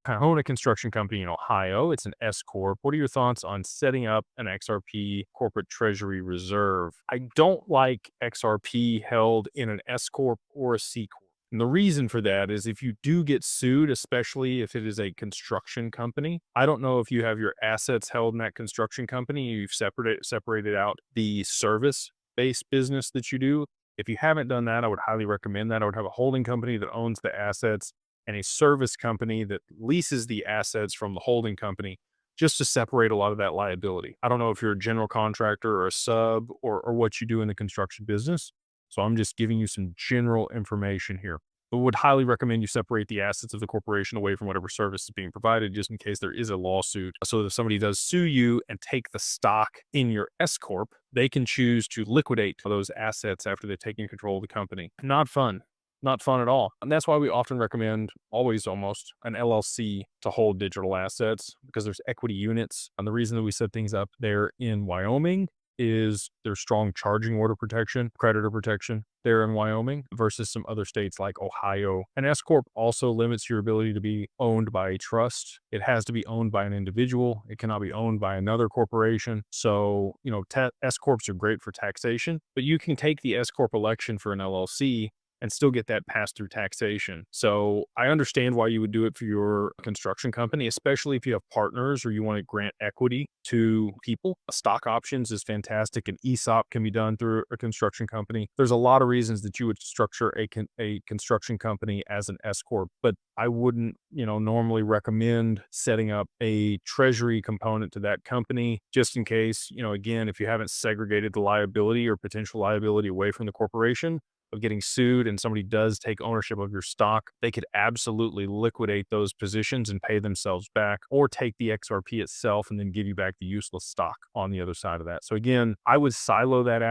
I own a construction company in Ohio. It's an S-Corp. What are your thoughts on setting up an XRP corporate treasury reserve? I don't like XRP held in an S-Corp or a C-Corp. And the reason for that is if you do get sued, especially if it is a construction company, I don't know if you have your assets held in that construction company, you've separated out the service-based business that you do. If you haven't done that, I would highly recommend that. I would have a holding company that owns the assets and a service company that leases the assets from the holding company just to separate a lot of that liability. I don't know if you're a general contractor or a sub or what you do in the construction business. So I'm just giving you some general information here. But would highly recommend you separate the assets of the corporation away from whatever service is being provided, just in case there is a lawsuit. So that if somebody does sue you and take the stock in your S Corp, they can choose to liquidate those assets after they've taken control of the company. Not fun. Not fun at all. And that's why we often recommend, always almost, an LLC to hold digital assets because there's equity units. And the reason that we set things up there in Wyoming is there's strong charging order protection, creditor protection there in Wyoming versus some other states like Ohio. An S Corp also limits your ability to be owned by a trust. It has to be owned by an individual. It cannot be owned by another corporation. So, S Corps are great for taxation, but you can take the S Corp election for an LLC and still get that pass-through taxation. So I understand why you would do it for your construction company, especially if you have partners or you want to grant equity to people. Stock options is fantastic. An ESOP can be done through a construction company. There's a lot of reasons that you would structure a construction company as an S Corp, but I wouldn't, normally recommend setting up a treasury component to that company just in case, again, if you haven't segregated the liability or potential liability away from the corporation, of getting sued and somebody does take ownership of your stock, they could absolutely liquidate those positions and pay themselves back or take the XRP itself and then give you back the useless stock on the other side of that. So again, I would silo that out.